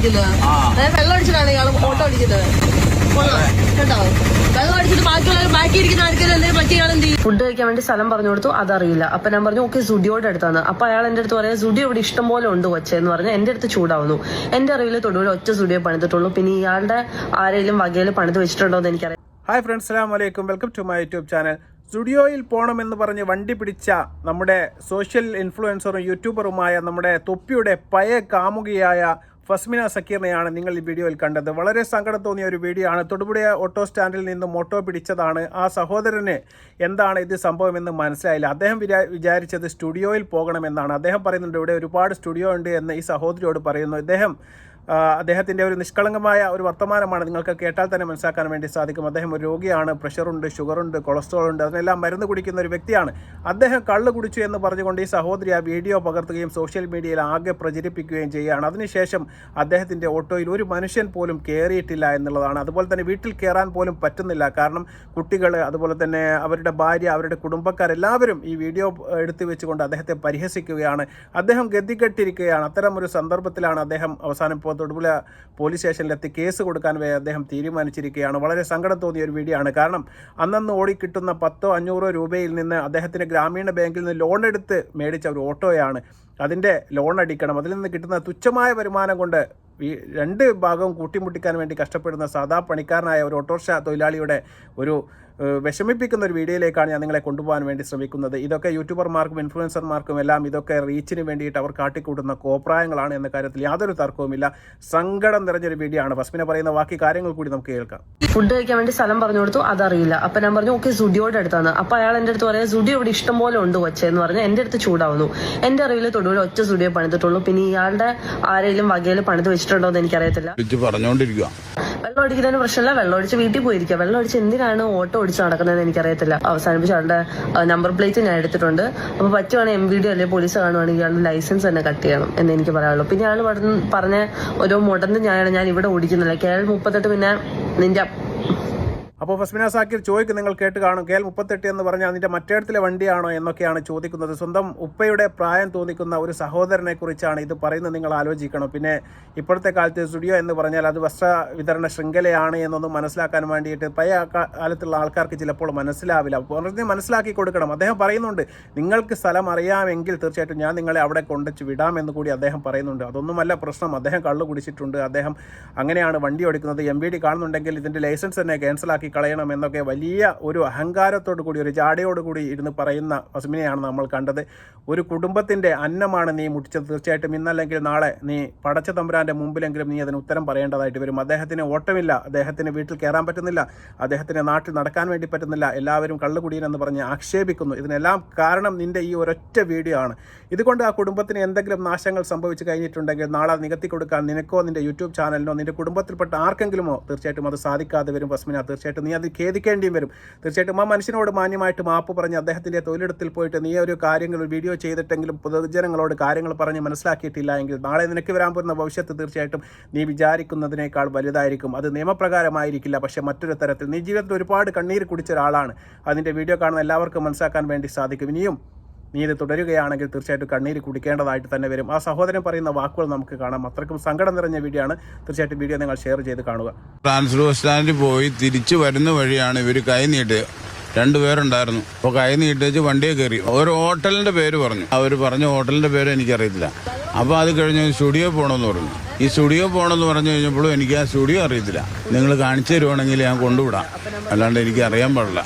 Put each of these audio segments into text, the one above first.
അടിക്കുന്നത്. വെള്ളം അടിച്ചിട്ടാണ് ഇയാൾ ഓട്ടോ അടിക്കുന്നത്. കേട്ടോ, വെള്ളം അടിച്ചിട്ട് ബാക്കിയുള്ളവർ ബാക്കി ഇരിക്കുന്ന ആൾക്കാർ എന്തെങ്കിലും പറ്റി ഇയാൾ എന്ത് ചെയ്യും? ഫുഡ് കഴിക്കാൻ വേണ്ടി സ്ഥലം പറഞ്ഞു കൊടുത്തു, അതറിയില്ല. അപ്പൊ ഞാൻ പറഞ്ഞു ഓക്കെ സുഡിയോയുടെ അടുത്താണ്. അപ്പൊ അയാൾ എന്റെ അടുത്ത് പറയാം സുഡിയോ ഇവിടെ ഇഷ്ടം പോലെ ഉണ്ട് കൊച്ചെന്ന് പറഞ്ഞ് എന്റെ അടുത്ത് ചൂടാവുന്നു. എന്റെ അറിവിൽ തൊടുപുഴ ഒറ്റ സുഡിയോ പണിതിട്ടുള്ളൂ. പിന്നെ ഇയാളുടെ ആരെങ്കിലും വകയിൽ പണിത് വെച്ചിട്ടുണ്ടോ എന്ന് എനിക്കറിയാം. ഹായ് ഫ്രണ്ട്സ്, അസ്സലാമു അലൈക്കും. Welcome to my YouTube channel. സ്റ്റുഡിയോയിൽ പോകണമെന്ന് പറഞ്ഞ് വണ്ടി പിടിച്ച നമ്മുടെ സോഷ്യൽ ഇൻഫ്ലുവൻസറും യൂട്യൂബറുമായ നമ്മുടെ തൊപ്പിയുടെ പഴയ കാമുകിയായ ഫസ്മിന സക്കീറിനെയാണ് നിങ്ങൾ ഈ വീഡിയോയിൽ കണ്ടത്. വളരെ സങ്കടം തോന്നിയ ഒരു വീഡിയോ ആണ്. തൊടുപുഴ ഓട്ടോ സ്റ്റാൻഡിൽ നിന്ന് ഓട്ടോ പിടിച്ചതാണ്. ആ സഹോദരന് എന്താണ് ഇത് സംഭവമെന്ന് മനസ്സിലായില്ല. അദ്ദേഹം വിചാരിച്ചത് സ്റ്റുഡിയോയിൽ പോകണമെന്നാണ്. അദ്ദേഹം പറയുന്നുണ്ട് ഇവിടെ ഒരുപാട് സ്റ്റുഡിയോ ഉണ്ട് എന്ന് ഈ സഹോദരിയോട് പറയുന്നു. അദ്ദേഹത്തിൻ്റെ ഒരു നിഷ്കളങ്കമായ ഒരു വർത്തമാനമാണ് നിങ്ങൾക്ക് കേട്ടാൽ തന്നെ മനസ്സിലാക്കാൻ വേണ്ടി സാധിക്കും. അദ്ദേഹം ഒരു രോഗിയാണ്, പ്രഷറുണ്ട്, ഷുഗറുണ്ട്, കൊളസ്ട്രോൾ ഉണ്ട്, അതിനെല്ലാം മരുന്ന് കുടിക്കുന്ന ഒരു വ്യക്തിയാണ്. അദ്ദേഹം കള്ള് കുടിച്ചു എന്ന് പറഞ്ഞുകൊണ്ട് ഈ സഹോദരി ആ വീഡിയോ പകർത്തുകയും സോഷ്യൽ മീഡിയയിൽ ആകെ പ്രചരിപ്പിക്കുകയും ചെയ്യുകയാണ്. അതിനുശേഷം അദ്ദേഹത്തിൻ്റെ ഓട്ടോയിൽ ഒരു മനുഷ്യൻ പോലും കയറിയിട്ടില്ല എന്നുള്ളതാണ്. അതുപോലെ തന്നെ വീട്ടിൽ കയറാൻ പോലും പറ്റുന്നില്ല. കാരണം കുട്ടികൾ, അതുപോലെ തന്നെ അവരുടെ ഭാര്യ, അവരുടെ കുടുംബക്കാരെല്ലാവരും ഈ വീഡിയോ എടുത്തു വെച്ചുകൊണ്ട് അദ്ദേഹത്തെ പരിഹസിക്കുകയാണ്. അദ്ദേഹം ഗതികെട്ടിരിക്കുകയാണ്. അത്തരമൊരു സന്ദർഭത്തിലാണ് അദ്ദേഹം അവസാനം തൊടുപുഴ പോലീസ് സ്റ്റേഷനിലെത്തി കേസ് കൊടുക്കാൻ വരെ അദ്ദേഹം തീരുമാനിച്ചിരിക്കുകയാണ്. വളരെ സങ്കടം തോന്നിയ ഒരു വീഡിയോ ആണ്. കാരണം അന്നന്ന് ഓടിക്കിട്ടുന്ന 100-500 രൂപയിൽ നിന്ന് അദ്ദേഹത്തിന് ഗ്രാമീണ ബാങ്കിൽ നിന്ന് ലോൺ എടുത്ത് മേടിച്ച ഒരു ഓട്ടോയാണ്. അതിൻ്റെ ലോൺ അടിക്കണം. അതിൽ നിന്ന് കിട്ടുന്ന തുച്ഛമായ വരുമാനം കൊണ്ട് രണ്ട് ഭാഗവും കൂട്ടിമുട്ടിക്കാൻ വേണ്ടി കഷ്ടപ്പെടുന്ന സാധാ പണിക്കാരനായ ഒരു ഓട്ടോറിക്ഷ തൊഴിലാളിയുടെ ഒരു വിഷമിപ്പിക്കുന്ന ഒരു വീഡിയോയിലേക്കാണ് ഞാൻ നിങ്ങളെ കൊണ്ടുപോകാൻ വേണ്ടി ശ്രമിക്കുന്നത്. ഇതൊക്കെ യൂട്യൂബർമാർക്കും ഇൻഫ്ലുവൻസർമാർക്കും എല്ലാം ഇതൊക്കെ റീച്ചിന് വേണ്ടിയിട്ട് അവർ കാട്ടിക്കൂട്ടുന്ന കോപ്രായങ്ങളാണ് എന്ന കാര്യത്തിൽ യാതൊരു തർക്കവുമില്ല. സങ്കടം നിറഞ്ഞൊരു വീഡിയോ ആണ്. ഫസ്മിന പറയുന്ന ബാക്കി കാര്യങ്ങൾ കൂടി നമുക്ക് കേൾക്കാം. ഫുഡ് കഴിക്കാൻ വേണ്ടി സ്ഥലം പറഞ്ഞു കൊടുത്തു, അതറിയില്ല. അപ്പൊ ഞാൻ പറഞ്ഞു ഓക്കെ സുഡിയോയുടെ അടുത്താണ്. അപ്പൊ അയാൾ എന്റെ അടുത്ത് പറയാം സുഡിയോ ഇവിടെ ഇഷ്ടം പോലെ ഉണ്ട് കൊച്ചെന്ന് പറഞ്ഞ് എന്റെ അടുത്ത് ചൂടാവുന്നു. എന്റെ അറിവിൽ തൊടുപുഴ ഒറ്റ സുഡിയോ പണിതിട്ടുള്ളൂ. പിന്നെ ഇയാളുടെ ആരെങ്കിലും വകയിൽ പണിത് വെച്ചിട്ടുണ്ടോ എന്ന് എനിക്കറിയത്തില്ല. വെള്ളം അടിക്കുന്നതിന് പ്രശ്നമില്ല, വെള്ളം അടിച്ച് വീട്ടിൽ പോയിരിക്കുക. വെള്ളം അടിച്ച് എന്തിനാണ് ഓട്ടോ ഓടിച്ച് നടക്കുന്നതെന്ന് എനിക്കറിയത്തില്ല. അവസാനിപ്പിച്ച് ആളുടെ നമ്പർ പ്ലേറ്റ് ഞാൻ എടുത്തിട്ടുണ്ട്. അപ്പൊ പറ്റുവാണെങ്കിൽ MVD അല്ലെങ്കിൽ പോലീസ് കാണുവാണെങ്കിൽ ഇയാളുടെ ലൈസൻസ് തന്നെ കട്ട് ചെയ്യണം എന്ന് എനിക്ക് പറയാനുള്ളൂ. പിന്നെ അയാൾ പറഞ്ഞ ഓരോ മുടന്ന് ഞാൻ ഇവിടെ ഓടിക്കുന്നില്ല. KL 38 പിന്നെ നിന്റെ. അപ്പോൾ ഫസ്മിന സാക്കിർ ചോദിക്കും, നിങ്ങൾ കേട്ട് കാണും, KL 38 എന്ന് പറഞ്ഞാൽ അതിൻ്റെ മറ്റേടത്തിലെ വണ്ടിയാണോ എന്നൊക്കെയാണ് ചോദിക്കുന്നത്. സ്വന്തം ഉപ്പയുടെ പ്രായം തോന്നിക്കുന്ന ഒരു സഹോദരനെ കുറിച്ചാണ് ഇത് പറയുന്നത്. നിങ്ങൾ ആലോചിക്കണം. പിന്നെ ഇപ്പോഴത്തെ കാലത്ത് സ്റ്റുഡിയോ എന്ന് പറഞ്ഞാൽ അത് വസ്ത്ര വിതരണ ശൃംഖലയാണ് എന്നൊന്നും മനസ്സിലാക്കാൻ വേണ്ടിയിട്ട് പഴയ കാലത്തുള്ള ആൾക്കാർക്ക് ചിലപ്പോൾ മനസ്സിലാവില്ല. പറഞ്ഞ് മനസ്സിലാക്കി കൊടുക്കണം. അദ്ദേഹം പറയുന്നുണ്ട് നിങ്ങൾക്ക് സ്ഥലം അറിയാമെങ്കിൽ തീർച്ചയായിട്ടും ഞാൻ നിങ്ങളെ അവിടെ കൊണ്ടുവച്ച് വിടാമെന്ന് കൂടി അദ്ദേഹം പറയുന്നുണ്ട്. അതൊന്നുമല്ല പ്രശ്നം. അദ്ദേഹം കള്ളു കുടിച്ചിട്ടുണ്ട്, അദ്ദേഹം അങ്ങനെയാണ് വണ്ടി ഓടിക്കുന്നത്. MVD കാണുന്നുണ്ടെങ്കിൽ ഇതിൻ്റെ ലൈസൻസ് തന്നെ ക്യാൻസലാക്കി കളയണം എന്നൊക്കെ വലിയ ഒരു അഹങ്കാരത്തോടു കൂടി, ഒരു ജാടയോടുകൂടി ഇരുന്ന് പറയുന്ന ഫസ്മിനെയാണ് നമ്മൾ കണ്ടത്. ഒരു കുടുംബത്തിൻ്റെ അന്നമാണ് നീ മുട്ടിച്ചത്. തീർച്ചയായിട്ടും ഇന്നല്ലെങ്കിൽ നാളെ നീ പടച്ച തമ്പുരാൻ്റെ മുമ്പിലെങ്കിലും നീ അതിന് ഉത്തരം പറയേണ്ടതായിട്ട് വരും. അദ്ദേഹത്തിന് ഓട്ടമില്ല, അദ്ദേഹത്തിന് വീട്ടിൽ കയറാൻ പറ്റുന്നില്ല, അദ്ദേഹത്തിന് നാട്ടിൽ നടക്കാൻ വേണ്ടി പറ്റുന്നില്ല. എല്ലാവരും കള്ളുകുടിയനെന്ന് പറഞ്ഞ് ആക്ഷേപിക്കുന്നു. ഇതിനെല്ലാം കാരണം നിൻ്റെ ഈ ഒരൊറ്റ വീഡിയോ ആണ്. ഇതുകൊണ്ട് ആ കുടുംബത്തിന് എന്തെങ്കിലും നാശങ്ങൾ സംഭവിച്ചു കഴിഞ്ഞിട്ടുണ്ടെങ്കിൽ നാളെ നികത്തി കൊടുക്കാൻ നിനക്കോ നിൻ്റെ യൂട്യൂബ് ചാനലിനോ നിൻ്റെ കുടുംബത്തിൽപ്പെട്ട ആർക്കെങ്കിലുമോ തീർച്ചയായിട്ടും അത് സാധിക്കാതെ വരും. ഫസ്മിന, തീർച്ചയായിട്ടും നീ അത് ഖേദിക്കേണ്ടിയും വരും. തീർച്ചയായിട്ടും ആ മനുഷ്യനോട് മാന്യമായിട്ട് മാപ്പ് പറഞ്ഞ് അദ്ദേഹത്തിൻ്റെ തൊഴിലിടത്തിൽ പോയിട്ട് നീ ഒരു കാര്യങ്ങൾ വീഡിയോ ചെയ്തിട്ടെങ്കിലും പൊതുജനങ്ങളോട് കാര്യങ്ങൾ പറഞ്ഞ് മനസ്സിലാക്കിയിട്ടില്ല എങ്കിൽ നാളെ നിനക്ക് വരാൻ പോകുന്ന ഭവിഷ്യത്ത് തീർച്ചയായിട്ടും നീ വിചാരിക്കുന്നതിനേക്കാൾ വലുതായിരിക്കും. അത് നിയമപ്രകാരമായിരിക്കില്ല, പക്ഷേ മറ്റൊരു തരത്തിൽ. നീ ജീവിതത്തിൽ ഒരുപാട് കണ്ണീര് കുടിച്ച ഒരാളാണ്. അതിൻ്റെ വീഡിയോ കാണുന്ന എല്ലാവർക്കും മനസ്സിലാക്കാൻ വേണ്ടി സാധിക്കും. ഇനിയും നീ ഇത് തുടരുകയാണെങ്കിൽ തീർച്ചയായിട്ടും കണ്ണീര് കുടിക്കേണ്ടതായിട്ട് തന്നെ വരും. ആ സഹോദരൻ പറയുന്ന വാക്കുകൾ നമുക്ക് കാണാം. അത്രയ്ക്കും സങ്കടം നിറഞ്ഞ വീഡിയോ ആണ്. തീർച്ചയായിട്ടും വീഡിയോ നിങ്ങൾ ഷെയർ ചെയ്ത് കാണുക. ട്രാൻസ്ഫർ സ്റ്റാൻഡിൽ പോയി തിരിച്ചു വരുന്ന വഴിയാണ് ഇവർ കൈ നീട്ട്, രണ്ടുപേരുണ്ടായിരുന്നു. അപ്പോൾ കൈ നീട്ടിച്ച് വണ്ടിയെ കയറി. ഒരു ഹോട്ടലിന്റെ പേര് പറഞ്ഞു. അവർ പറഞ്ഞ ഹോട്ടലിന്റെ പേര് എനിക്കറിയത്തില്ല. അപ്പോൾ അത് കഴിഞ്ഞ് സ്റ്റുഡിയോ പോകണമെന്ന് പറഞ്ഞു. ഈ സ്റ്റുഡിയോ പോകണമെന്ന് പറഞ്ഞു കഴിഞ്ഞപ്പോഴും എനിക്ക് ആ സ്റ്റുഡിയോ അറിയത്തില്ല. നിങ്ങൾ കാണിച്ചു തരുവാണെങ്കിൽ ഞാൻ കൊണ്ടുവിടാം, അല്ലാണ്ട് എനിക്ക് അറിയാൻ പാടില്ല.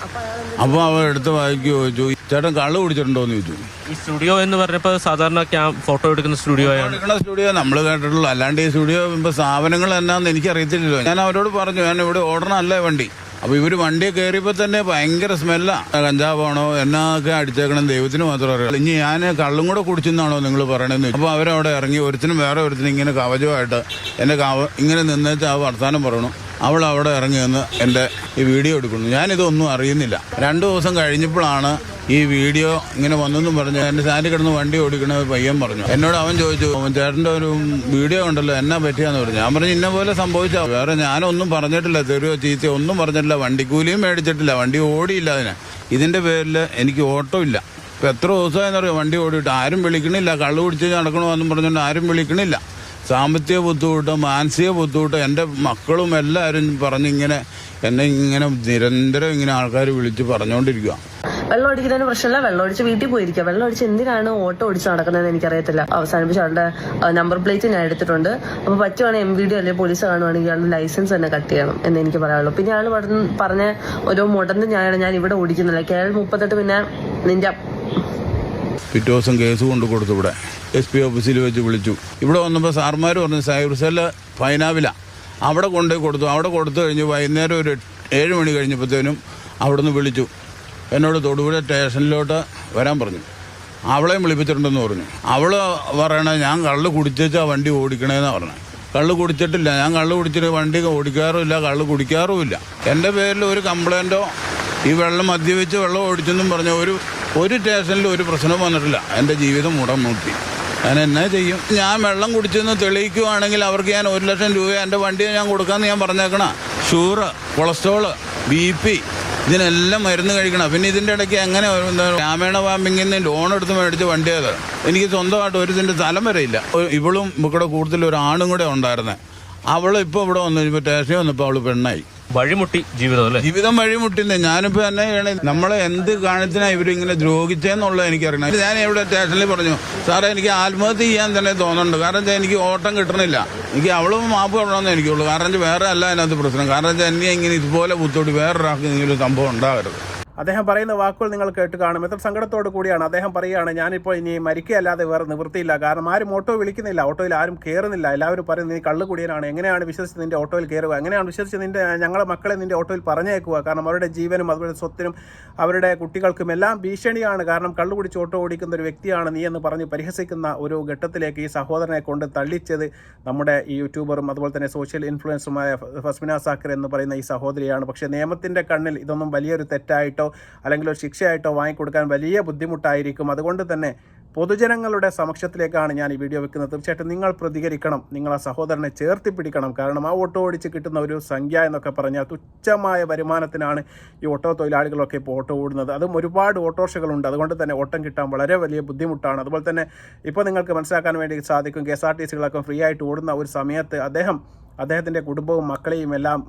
അപ്പോൾ അവർ എടുത്ത് വായിക്ക് ചോദിച്ചു, ചേട്ടൻ കള്ളു കുടിച്ചിട്ടുണ്ടോ എന്ന് ചോദിച്ചു. ഈ സ്റ്റുഡിയോ എന്ന് പറഞ്ഞപ്പോൾ സാധാരണ ഫോട്ടോ എടുക്കുന്ന സ്റ്റുഡിയോ നമ്മൾ കേട്ടിട്ടുള്ളൂ, അല്ലാണ്ട് ഈ സ്റ്റുഡിയോ ഇപ്പോൾ സാധനങ്ങൾ എന്നാന്ന് എനിക്കറിയത്തില്ലല്ലോ. ഞാൻ അവരോട് പറഞ്ഞു ഞാൻ ഇവിടെ ഓടണമല്ലേ വണ്ടി. അപ്പോൾ ഇവർ വണ്ടിയെ കയറിയപ്പോൾ തന്നെ ഭയങ്കര സ്മെല്ലാ. കഞ്ചാവാണോ എന്നൊക്കെ അടിച്ചേക്കണം ദൈവത്തിന് മാത്രം അറിയാം. ഇനി ഞാൻ കള്ളും കൂടെ കുടിച്ചെന്നാണോ നിങ്ങൾ പറയണമെന്ന്. അപ്പോൾ അവരവിടെ ഇറങ്ങി വേറെ ഒരുത്തിനും ഇങ്ങനെ കവചമായിട്ട് എൻ്റെ ഇങ്ങനെ നിന്നേച്ച് ആ വർത്താനം പറയണു. അവൾ അവിടെ ഇറങ്ങി നിന്ന് എൻ്റെ ഈ വീഡിയോ എടുക്കുന്നു. ഞാനിതൊന്നും അറിയുന്നില്ല. 2 ദിവസം കഴിഞ്ഞപ്പോഴാണ് ഈ വീഡിയോ ഇങ്ങനെ വന്നെന്നും പറഞ്ഞു. എൻ്റെ സാരി കിടന്ന് വണ്ടി ഓടിക്കണ പയ്യൻ പറഞ്ഞു. എന്നോട് അവൻ ചോദിച്ചു, ചേട്ടൻ്റെ ഒരു വീഡിയോ ഉണ്ടല്ലോ, എന്നാ പറ്റിയാന്ന് പറഞ്ഞു. ഞാൻ പറഞ്ഞു ഇന്ന പോലെ സംഭവിച്ചാൽ. വേറെ ഞാനൊന്നും പറഞ്ഞിട്ടില്ല, തെരുവോ ചീത്തയോ ഒന്നും പറഞ്ഞിട്ടില്ല, വണ്ടിക്കൂലിയും മേടിച്ചിട്ടില്ല, വണ്ടി ഓടിയില്ല. ഇതിൻ്റെ പേരിൽ എനിക്ക് ഓട്ടോ ഇല്ല. ഇപ്പം എത്ര ദിവസമായെന്ന് പറയും വണ്ടി ഓടിയിട്ട്. ആരും വിളിക്കണില്ല. കള്ളു കുടിച്ച് നടക്കണമെന്നും പറഞ്ഞുകൊണ്ട് ആരും വിളിക്കണില്ല. സാമ്പത്തിക ബുദ്ധിമുട്ട്, മാനസിക ബുദ്ധിമുട്ട്. എൻ്റെ മക്കളും എല്ലാവരും പറഞ്ഞിങ്ങനെ എന്നെ ഇങ്ങനെ നിരന്തരം ഇങ്ങനെ ആൾക്കാർ വിളിച്ച് പറഞ്ഞുകൊണ്ടിരിക്കുക. വെള്ളം അടിക്കുന്നതിന് പ്രശ്നമില്ല, വെള്ളം അടിച്ച് വീട്ടിൽ പോയിരിക്കുക. വെള്ളം അടിച്ച് എന്തിനാണ് ഓട്ടോ ഓടിച്ച് നടക്കുന്നതെന്ന് എനിക്കറിയത്തില്ല. അവസാനിപ്പിച്ച ആളുടെ നമ്പർ പ്ലേറ്റ് ഞാൻ എടുത്തിട്ടുണ്ട്. അപ്പൊ പറ്റുവാണെങ്കിൽ MVD അല്ലെങ്കിൽ പോലീസ് കാണുവാണെങ്കിൽ ആളുടെ ലൈസൻസ് തന്നെ കട്ട് ചെയ്യണം എന്ന് എനിക്ക് പറയാനുള്ളൂ. പിന്നെ ആള് പറഞ്ഞ ഓരോ മുടന്ന് ഞാൻ ഇവിടെ ഓടിക്കുന്നില്ല. KL 38 പിന്നെ നിന്റെ പിറ്റേ ദിവസം കേസ് കൊണ്ട് കൊടുത്തു. ഇവിടെ SP ഓഫീസിൽ വെച്ച് വിളിച്ചു. ഇവിടെ വന്നപ്പോൾ സാർമാർ പറഞ്ഞു സൈബർ സെല്ല് പൈനാവില അവിടെ കൊണ്ടുപോയി കൊടുത്തു. അവിടെ കൊടുത്തു കഴിഞ്ഞ് വൈകുന്നേരം ഒരു 7 മണി കഴിഞ്ഞപ്പോഴത്തേനും അവിടെ നിന്ന് വിളിച്ചു. എന്നോട് തൊടുപുഴ സ്റ്റേഷനിലോട്ട് വരാൻ പറഞ്ഞു. അവളെയും വിളിപ്പിച്ചിട്ടുണ്ടെന്ന് പറഞ്ഞു. അവൾ പറയണേ ഞാൻ കള്ള് കുടിച്ചാ വണ്ടി ഓടിക്കണേന്നാണ് പറഞ്ഞത്. കള്ള് കുടിച്ചിട്ടില്ല, ഞാൻ കള്ള് കുടിച്ചിട്ട് വണ്ടി ഓടിക്കാറുമില്ല, കള്ള് കുടിക്കാറുമില്ല. എൻ്റെ പേരിൽ ഒരു കംപ്ലൈൻറ്റോ ഈ വെള്ളം മദ്യപിച്ച് വെള്ളം ഓടിച്ചെന്നും പറഞ്ഞ ഒരു സ്റ്റേഷനിൽ ഒരു പ്രശ്നവും വന്നിട്ടില്ല. എൻ്റെ ജീവിതം മുടങ്ങി. ഞാൻ എന്നാ ചെയ്യും? ഞാൻ വെള്ളം കുടിച്ചെന്ന് തെളിയിക്കുവാണെങ്കിൽ അവർക്ക് ഞാൻ 1 ലക്ഷം രൂപ എൻ്റെ വണ്ടിയെ ഞാൻ കൊടുക്കാമെന്ന് ഞാൻ പറഞ്ഞേക്കണ. ഷുഗർ, കൊളസ്ട്രോള്, BP ഇതിനെല്ലാം മരുന്ന് കഴിക്കണം. പിന്നെ ഇതിൻ്റെ ഇടയ്ക്ക് എങ്ങനെ ഗ്രാമീണ ബാങ്കിൽ നിന്ന് ലോൺ എടുത്ത് മേടിച്ച് വണ്ടിയത് എനിക്ക് സ്വന്തമായിട്ട് ഒരു ഇതിൻ്റെ സ്ഥലം വരെ ഇല്ല. ഇവളും ഇവിടെ കൂടുതൽ ഒരു ആണും കൂടെ ഉണ്ടായിരുന്നത്. അവൾ ഇപ്പോൾ ഇവിടെ വന്നു ഇപ്പോൾ സ്റ്റേഷനിൽ വന്നപ്പോൾ അവൾ പെണ്ണായി. വഴിമുട്ടി ജീവിതം അല്ലേ? ജീവിതം വഴിമുട്ടില്ലേ. ഞാനിപ്പോൾ തന്നെ നമ്മളെ എന്ത് കാരണത്തിനാണ് ഇവരിങ്ങനെ ദ്രോഹിച്ചതെന്നുള്ളത് എനിക്കറിയണം. ഞാൻ ഇവിടെ സ്റ്റേഷനിൽ പറഞ്ഞു സാറേ എനിക്ക് ആത്മഹത്യ ചെയ്യാൻ തന്നെ തോന്നുന്നുണ്ട്. കാരണം വെച്ചാൽ എനിക്ക് ഓട്ടം കിട്ടണില്ല. എനിക്ക് അവളും മാപ്പ് പറയണമെന്ന് എനിക്കുള്ളൂ. കാരണം വെച്ചാൽ വേറെ അല്ല അതിനകത്ത് പ്രശ്നം. കാരണം വെച്ചാൽ എന്നെ ഇങ്ങനെ ഇതുപോലെ ബുദ്ധിമുട്ടി വേറൊരാൾക്ക് ഇങ്ങനൊരു സംഭവം ഉണ്ടാകരുത്. അദ്ദേഹം പറയുന്ന വാക്കുകൾ നിങ്ങൾ കേട്ട് കാണും. എത്ര സങ്കടത്തോടു കൂടിയാണ് അദ്ദേഹം പറയുകയാണ്, ഞാനിപ്പോൾ ഇനി മരിക്കുകയല്ലാതെ വേറെ നിവൃത്തിയില്ല. കാരണം ആരും ഓട്ടോ വിളിക്കുന്നില്ല, ഓട്ടോയിൽ ആരും കയറുന്നില്ല. എല്ലാവരും പറയുന്നത് നീ കള്ളു കുടിയനാണ്, എങ്ങനെയാണ് വിശ്വസിച്ച് നിന്റെ ഓട്ടോയിൽ കയറുക, എങ്ങനെയാണ് വിശ്വസിച്ച് ഞങ്ങളെ മക്കളെ നിന്റെ ഓട്ടോയിൽ പറഞ്ഞേക്കുക. കാരണം അവരുടെ ജീവനും അതുപോലെ സ്വത്തിനും അവരുടെ കുട്ടികൾക്കും എല്ലാം ഭീഷണിയാണ്. കാരണം കള്ളു കുടിച്ച് ഓട്ടോ ഓടിക്കുന്ന ഒരു വ്യക്തിയാണ് നീ എന്ന് പറഞ്ഞ് പരിഹസിക്കുന്ന ഒരു ഘട്ടത്തിലേക്ക് ഈ സഹോദരനെ കൊണ്ട് തള്ളിച്ചത് നമ്മുടെ ഈ യൂട്യൂബറും അതുപോലെ തന്നെ സോഷ്യൽ ഇൻഫ്ലുവൻസറുമായ ഫസ്മിന സാക്കിർ എന്ന് പറയുന്ന ഈ സഹോദരിയാണ്. പക്ഷേ നിയമത്തിൻ്റെ കണ്ണിൽ ഇതൊന്നും വലിയൊരു തെറ്റായിട്ടോ അല്ലെങ്കിൽ ഒരു ശിക്ഷയായിട്ടോ വാങ്ങിക്കൊടുക്കാൻ വലിയ ബുദ്ധിമുട്ടായിരിക്കും. അതുകൊണ്ട് തന്നെ പൊതുജനങ്ങളുടെ സമക്ഷത്തിലേക്കാണ് ഞാൻ ഈ വീഡിയോ വെക്കുന്നത്. തീർച്ചയായിട്ടും നിങ്ങൾ പ്രതികരിക്കണം, നിങ്ങൾ ആ സഹോദരനെ ചേർത്തി പിടിക്കണം. കാരണം ആ ഓട്ടോ ഓടിച്ച് കിട്ടുന്ന ഒരു സംഖ്യ എന്നൊക്കെ പറഞ്ഞാൽ തുച്ഛമായ വരുമാനത്തിനാണ് ഈ ഓട്ടോ തൊഴിലാളികളൊക്കെ ഇപ്പോൾ ഓട്ടോ ഓടുന്നത്. അതും ഒരുപാട് ഓട്ടോറിക്ഷകളുണ്ട്. അതുകൊണ്ട് തന്നെ ഓട്ടം കിട്ടാൻ വളരെ വലിയ ബുദ്ധിമുട്ടാണ്. അതുപോലെ തന്നെ ഇപ്പോൾ നിങ്ങൾക്ക് മനസ്സിലാക്കാൻ വേണ്ടി സാധിക്കും, KSRTCകളൊക്കെ ഫ്രീ ആയിട്ട് ഓടുന്ന ഒരു സമയത്ത് അദ്ദേഹത്തിൻ്റെ കുടുംബവും മക്കളെയും എല്ലാം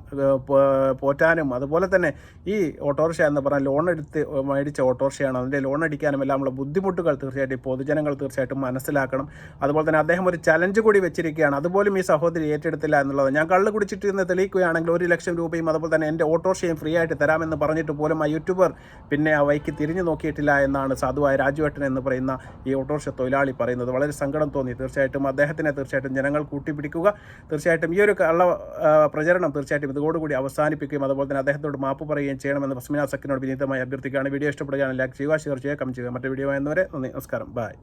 പോറ്റാനും അതുപോലെ തന്നെ ഈ ഓട്ടോറിക്ഷ എന്ന് പറഞ്ഞാൽ ലോൺ എടുത്ത് മേടിച്ച ഓട്ടോറിക്ഷയാണ്. അതിൻ്റെ ലോൺ അടിക്കാനും എല്ലാമുള്ള ബുദ്ധിമുട്ടുകൾ തീർച്ചയായിട്ടും പൊതുജനങ്ങൾ തീർച്ചയായിട്ടും മനസ്സിലാക്കണം. അതുപോലെ തന്നെ അദ്ദേഹം ഒരു ചലഞ്ച് കൂടി വെച്ചിരിക്കുകയാണ്. അതുപോലും ഈ സഹോദരി ഏറ്റെടുത്തില്ല എന്നുള്ളത്. ഞാൻ കള്ള് കുടിച്ചിട്ട് എന്ന് തെളിയിക്കുകയാണെങ്കിൽ 1 ലക്ഷം രൂപയും അതുപോലെ തന്നെ എൻ്റെ ഓട്ടോറിക്ഷയും ഫ്രീ ആയിട്ട് തരാമെന്ന് പറഞ്ഞിട്ട് പോലും ആ യൂട്യൂബർ പിന്നെ ആ വഴിക്ക് തിരിഞ്ഞു നോക്കിയിട്ടില്ല എന്നാണ് സാധുവായ രാജുവേട്ടൻ എന്ന് പറയുന്ന ഈ ഓട്ടോറിക്ഷ തൊഴിലാളി പറയുന്നത്. വളരെ സങ്കടം തോന്നി. തീർച്ചയായിട്ടും അദ്ദേഹത്തിനെ തീർച്ചയായിട്ടും ജനങ്ങൾ കൂട്ടിപ്പിടിക്കുക. തീർച്ചയായിട്ടും ഈ ഒരു കള്ള പ്രചരണം തീർച്ചയായിട്ടും ഇതോടുകൂടി അവസാനിപ്പിക്കുകയും അതുപോലെ തന്നെ അദ്ദേഹത്തോട് മാപ്പ് പറയുകയും ചെയ്യണമെന്ന് ഫസ്മിന സാക്കിറിനോട് വിനീതമായി അഭ്യർത്ഥിക്കുകയാണ്. വീഡിയോ ഇഷ്ടപ്പെടുകയാണെങ്കിൽ ലൈക്ക് ചെയ്യുക, ഷെയർ ചെയ്യുക, കമന്റ് ചെയ്യുക. മറ്റു വീഡിയോ ആയിരുന്നവരെ നന്ദി, നമസ്കാരം, ബൈ.